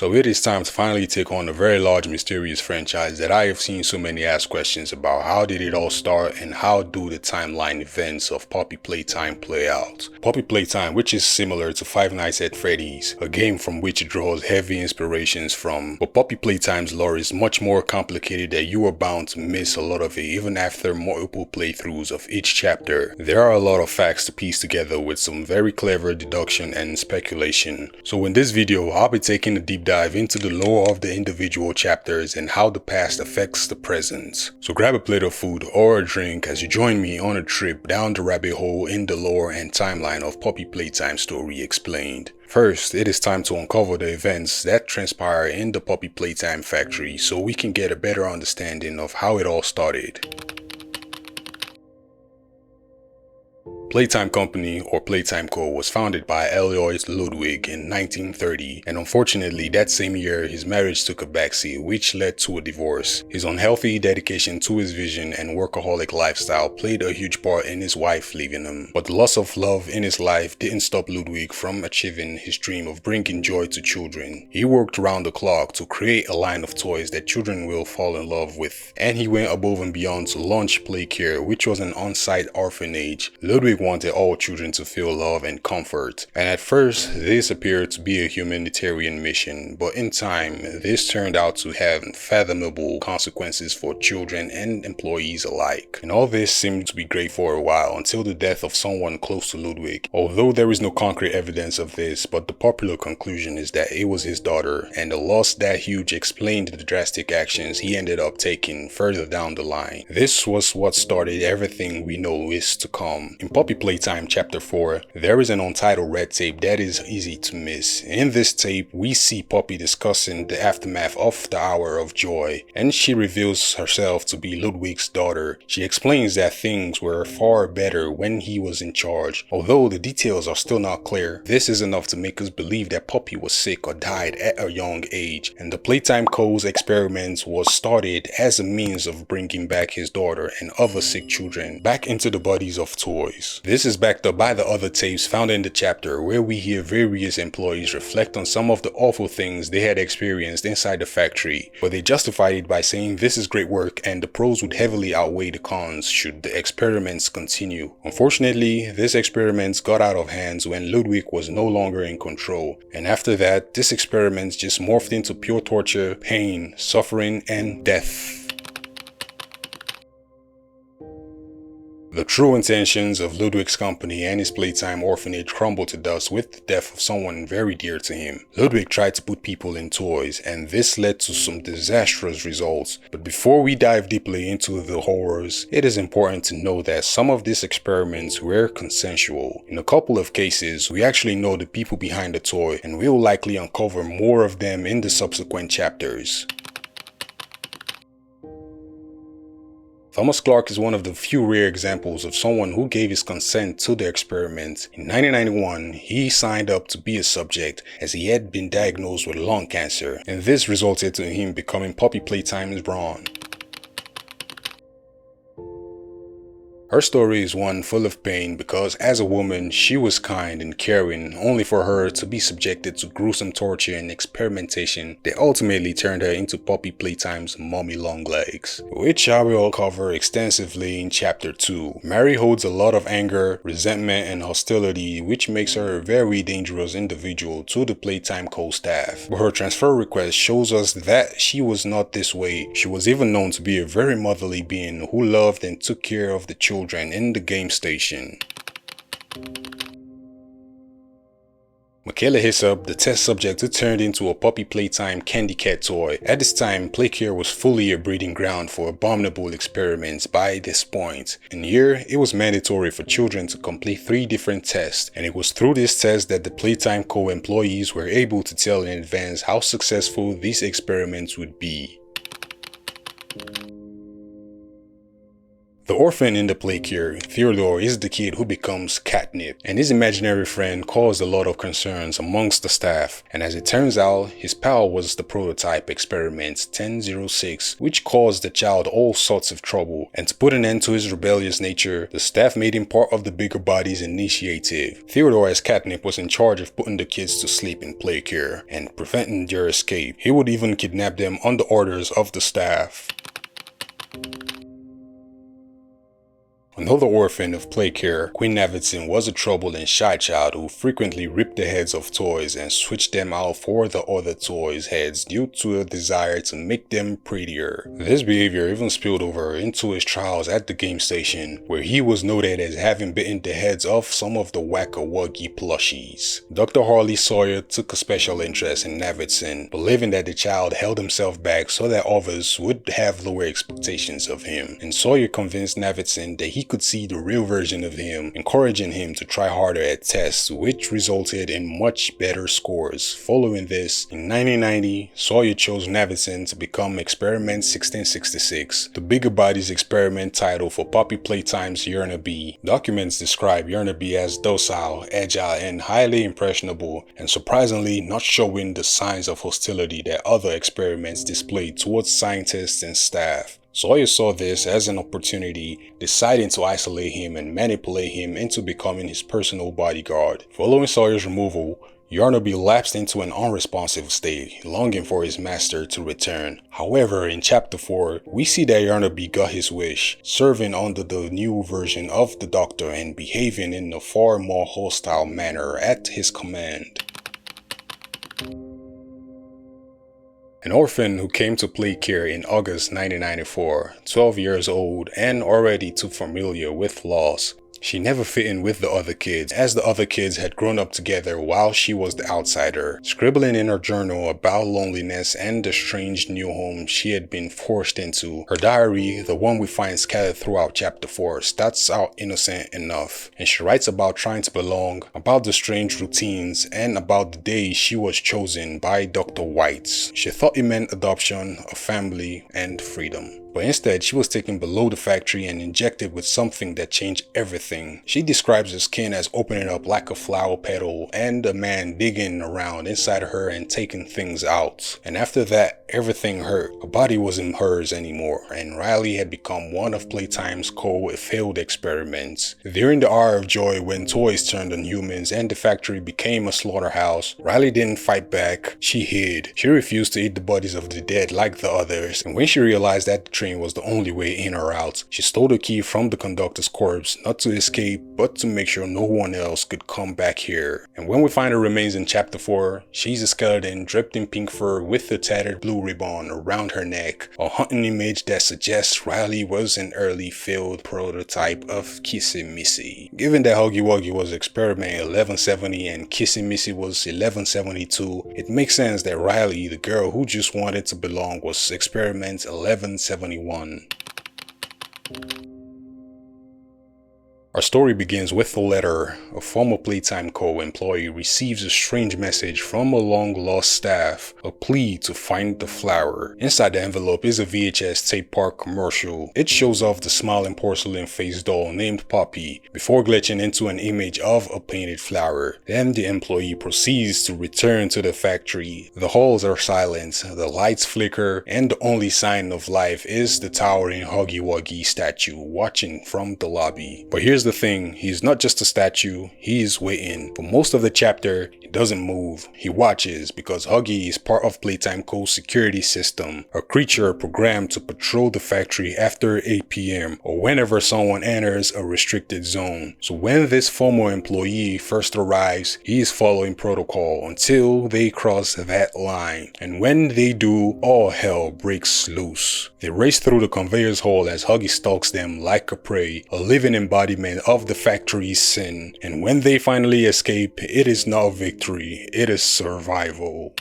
So it is time to finally take on a very large mysterious franchise that I have seen so many ask questions about. How did it all start and how do the timeline events of Poppy Playtime play out? Poppy Playtime, which is similar to Five Nights at Freddy's, a game from which it draws heavy inspirations from, but Poppy Playtime's lore is much more complicated that you are bound to miss a lot of it even after multiple playthroughs of each chapter. There are a lot of facts to piece together with some very clever deduction and speculation. So in this video, I'll be taking a deep dive into the lore of the individual chapters and how the past affects the present. So grab a plate of food or a drink as you join me on a trip down the rabbit hole in the lore and timeline of Poppy Playtime Story Explained. First, it is time to uncover the events that transpire in the Poppy Playtime factory so we can get a better understanding of how it all started. Playtime Company, or Playtime Co, was founded by Alois Ludwig in 1930, and unfortunately that same year his marriage took a backseat, which led to a divorce. His unhealthy dedication to his vision and workaholic lifestyle played a huge part in his wife leaving him, but the loss of love in his life didn't stop Ludwig from achieving his dream of bringing joy to children. He worked around the clock to create a line of toys that children will fall in love with, and he went above and beyond to launch Playcare, which was an on-site orphanage. Ludwig wanted all children to feel love and comfort, and at first this appeared to be a humanitarian mission, but in time this turned out to have unfathomable consequences for children and employees alike. And all this seemed to be great for a while until the death of someone close to Ludwig, although there is no concrete evidence of this, but the popular conclusion is that it was his daughter, and the loss that huge explained the drastic actions he ended up taking further down the line. This was what started everything we know is to come. In Poppy Playtime Chapter 4, there is an untitled red tape that is easy to miss. In this tape, we see Poppy discussing the aftermath of the Hour of Joy, and she reveals herself to be Ludwig's daughter. She explains that things were far better when he was in charge. Although the details are still not clear, this is enough to make us believe that Poppy was sick or died at a young age, and the Playtime Co's experiment was started as a means of bringing back his daughter and other sick children back into the bodies of toys. This is backed up by the other tapes found in the chapter, where we hear various employees reflect on some of the awful things they had experienced inside the factory, but they justified it by saying this is great work and the pros would heavily outweigh the cons should the experiments continue. Unfortunately, this experiment got out of hands when Ludwig was no longer in control, and after that, this experiment just morphed into pure torture, pain, suffering, and death. The true intentions of Ludwig's company and his Playtime orphanage crumbled to dust with the death of someone very dear to him. Ludwig tried to put people in toys, and this led to some disastrous results. But before we dive deeply into the horrors, it is important to know that some of these experiments were consensual. In a couple of cases, we actually know the people behind the toy, and we will likely uncover more of them in the subsequent chapters. Thomas Clark is one of the few rare examples of someone who gave his consent to the experiment. In 1991, he signed up to be a subject as he had been diagnosed with lung cancer, and this resulted in him becoming Poppy Playtime's brawn. Her story is one full of pain because as a woman, she was kind and caring, only for her to be subjected to gruesome torture and experimentation that ultimately turned her into Poppy Playtime's Mummy Longlegs, which I will cover extensively in Chapter 2. Mary holds a lot of anger, resentment, and hostility, which makes her a very dangerous individual to the Playtime Co staff. But her transfer request shows us that she was not this way. She was even known to be a very motherly being who loved and took care of the children in the game station. Michaela Hyssop, the test subject who turned into a Poppy Playtime candy cat toy. At this time, Playcare was fully a breeding ground for abominable experiments by this point. And here, it was mandatory for children to complete 3 different tests, and it was through this test that the Playtime Co employees were able to tell in advance how successful these experiments would be. The orphan in the play here, Theodore, is the kid who becomes CatNap, and his imaginary friend caused a lot of concerns amongst the staff, and as it turns out, his pal was the prototype experiment 1006, which caused the child all sorts of trouble, and to put an end to his rebellious nature, the staff made him part of the Bigger Bodies initiative. Theodore as CatNap was in charge of putting the kids to sleep in play care, and preventing their escape. He would even kidnap them on the orders of the staff. Another orphan of play care, Queen Navidson, was a troubled and shy child who frequently ripped the heads of toys and switched them out for the other toys' heads due to a desire to make them prettier. This behavior even spilled over into his trials at the game station, where he was noted as having bitten the heads off some of the Huggy Wuggy plushies. Dr. Harley Sawyer took a special interest in Navidson, believing that the child held himself back so that others would have lower expectations of him, and Sawyer convinced Navidson that he could see the real version of him, encouraging him to try harder at tests, which resulted in much better scores. Following this, in 1990, Sawyer chose Navidson to become Experiment 1666, the Bigger Bodies experiment title for Poppy Playtime's Yarnaby. Documents describe Yarnaby as docile, agile, and highly impressionable, and surprisingly not showing the signs of hostility that other experiments displayed towards scientists and staff. Sawyer saw this as an opportunity, deciding to isolate him and manipulate him into becoming his personal bodyguard. Following Sawyer's removal, Yarnaby lapsed into an unresponsive state, longing for his master to return. However, in Chapter 4, we see that Yarnaby got his wish, serving under the new version of the Doctor and behaving in a far more hostile manner at his command. An orphan who came to play care in August 1994, 12 years old and already too familiar with loss. She never fit in with the other kids, as the other kids had grown up together while she was the outsider, scribbling in her journal about loneliness and the strange new home she had been forced into. Her diary, the one we find scattered throughout Chapter 4, starts out innocent enough, and she writes about trying to belong, about the strange routines, and about the day she was chosen by Dr. White. She thought it meant adoption, a family, and freedom. But instead, she was taken below the factory and injected with something that changed everything. She describes her skin as opening up like a flower petal and a man digging around inside her and taking things out. And after that, everything hurt. Her body wasn't hers anymore, and Riley had become one of Playtime Co. failed experiments. During the hour of joy when toys turned on humans and the factory became a slaughterhouse, Riley didn't fight back. She hid. She refused to eat the bodies of the dead like the others, and when she realized that the train was the only way in or out, she stole the key from the conductor's corpse, not to escape, but to make sure no one else could come back here. And when we find her remains in Chapter 4, she's a skeleton draped in pink fur with a tattered blue ribbon around her neck, a haunting image that suggests Riley was an early failed prototype of Kissing Missy. Given that Huggy Wuggy was experiment 1170 and Kissing Missy was 1172, it makes sense that Riley, the girl who just wanted to belong, was experiment 1171. Our story begins with a letter. A former Playtime Co. employee receives a strange message from a long-lost staff, a plea to find the flower. Inside the envelope is a VHS tape park commercial. It shows off the smiling porcelain face doll named Poppy, before glitching into an image of a painted flower. Then the employee proceeds to return to the factory. The halls are silent, the lights flicker, and the only sign of life is the towering Huggy Wuggy statue watching from the lobby. But here's the thing, he's not just a statue, he's waiting. For most of the chapter, he doesn't move, he watches, because Huggy is part of Playtime Co's security system, a creature programmed to patrol the factory after 8 p.m. or whenever someone enters a restricted zone. So when this former employee first arrives, he is following protocol until they cross that line, and when they do, all hell breaks loose. They race through the conveyor's hall as Huggy stalks them like a prey, a living embodiment of the factory's sin, and when they finally escape, it is not victory, it is survival.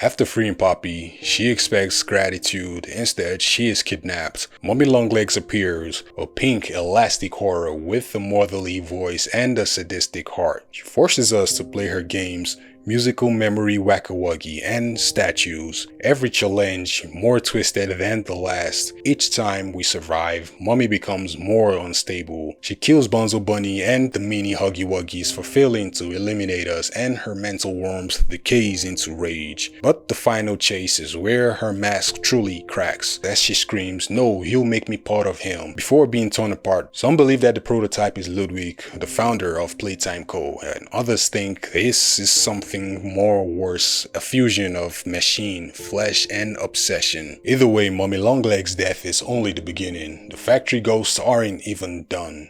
After freeing Poppy, she expects gratitude. Instead, she is kidnapped. Mommy Longlegs appears, a pink, elastic horror with a motherly voice and a sadistic heart. She forces us to play her games, musical memory whack-a-wuggy, and statues. Every challenge more twisted than the last. Each time we survive, Mommy becomes more unstable. She kills Bonzo Bunny and the mini Huggy Wuggies for failing to eliminate us, and her mental warmth decays into rage. But the final chase is where her mask truly cracks, as she screams, "No, he'll make me part of him," before being torn apart. Some believe that the prototype is Ludwig, the founder of Playtime Co, and others think this is something more worse, a fusion of machine, flesh, and obsession. Either way, Mommy Longleg's death is only the beginning. The factory ghosts aren't even done.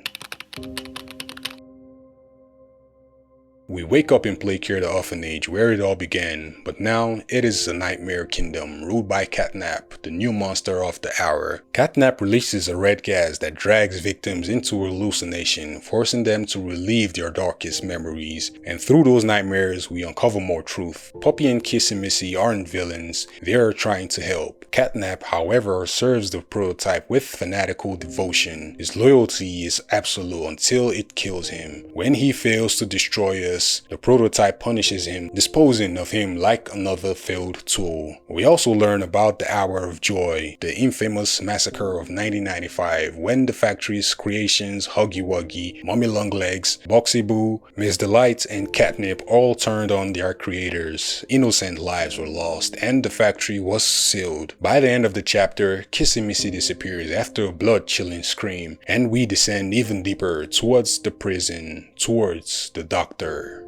We wake up in Playcare, the orphanage where it all began, but now it is a nightmare kingdom ruled by CatNap, the new monster of the hour. CatNap releases a red gas that drags victims into hallucination, forcing them to relive their darkest memories, and through those nightmares we uncover more truth. Poppy and Kissy Missy aren't villains, they are trying to help. CatNap, however, serves the prototype with fanatical devotion. His loyalty is absolute until it kills him. When he fails to destroy us, the prototype punishes him, disposing of him like another failed tool. We also learn about the Hour of Joy, the infamous massacre of 1995, when the factory's creations Huggy Wuggy, Mommy Longlegs, Boxy Boo, Miss Delight, and Catnip all turned on their creators. Innocent lives were lost, and the factory was sealed. By the end of the chapter, Kissy Missy disappears after a blood-chilling scream, and we descend even deeper towards the prison, towards the doctor.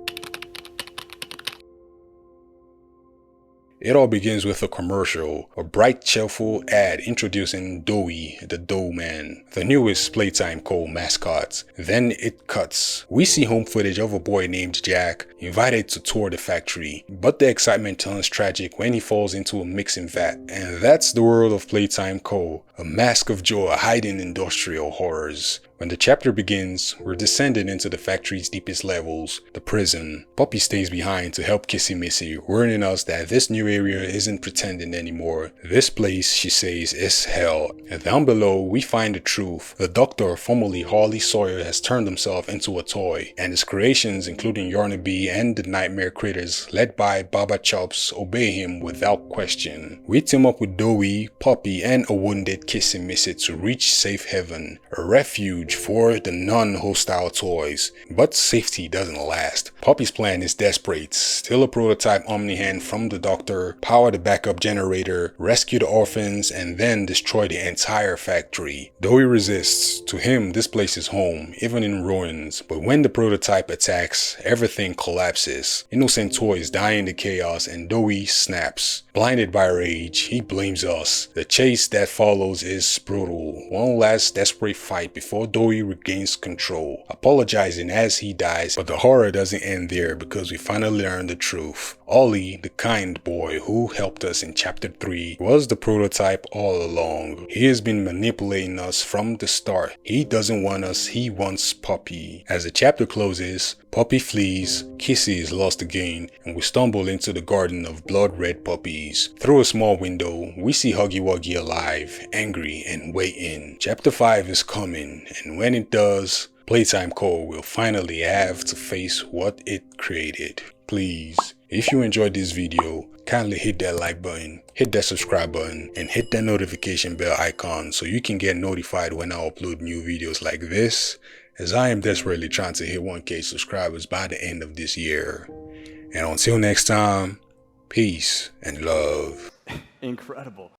It all begins with a commercial, a bright, cheerful ad introducing Doughy, the Dough Man, the newest Playtime Co mascot. Then it cuts. We see home footage of a boy named Jack, invited to tour the factory, but the excitement turns tragic when he falls into a mixing vat. And that's the world of Playtime Co, a mask of joy hiding industrial horrors. When the chapter begins, we're descending into the factory's deepest levels, the prison. Poppy stays behind to help Kissy Missy, warning us that this new area isn't pretending anymore. This place, she says, is hell. And down below, we find the truth. The doctor, formerly Harley Sawyer, has turned himself into a toy, and his creations, including Yarnaby and the nightmare critters led by Baba Chops, obey him without question. We team up with Doughy, Poppy, and a wounded Kissy Missy to reach safe haven, a refuge for the non-hostile toys. But safety doesn't last. Poppy's plan is desperate: steal a prototype Omni-Hand from the doctor, power the backup generator, rescue the orphans, and then destroy the entire factory. Doughy resists. To him, this place is home, even in ruins. But when the prototype attacks, everything collapses. Innocent toys die in the chaos, and Doughy snaps. Blinded by rage, he blames us. The chase that follows is brutal. One last desperate fight before Doughy regains control, apologizing as he dies. But the horror doesn't end there, because we finally learn the truth. Ollie, the kind boy who helped us in chapter 3, was the prototype all along. He has been manipulating us from the start. He doesn't want us, he wants Poppy. As the chapter closes, Poppy flees, Kissy is lost again, and we stumble into the garden of blood-red puppies. Through a small window, we see Huggy Wuggy alive, angry, and waiting. Chapter 5 is coming, and when it does, Playtime Co will finally have to face what it created. Please, if you enjoyed this video, kindly hit that like button, hit that subscribe button, and hit that notification bell icon so you can get notified when I upload new videos like this, as I am desperately trying to hit 1K subscribers by the end of this year. And until next time, peace and love. Incredible.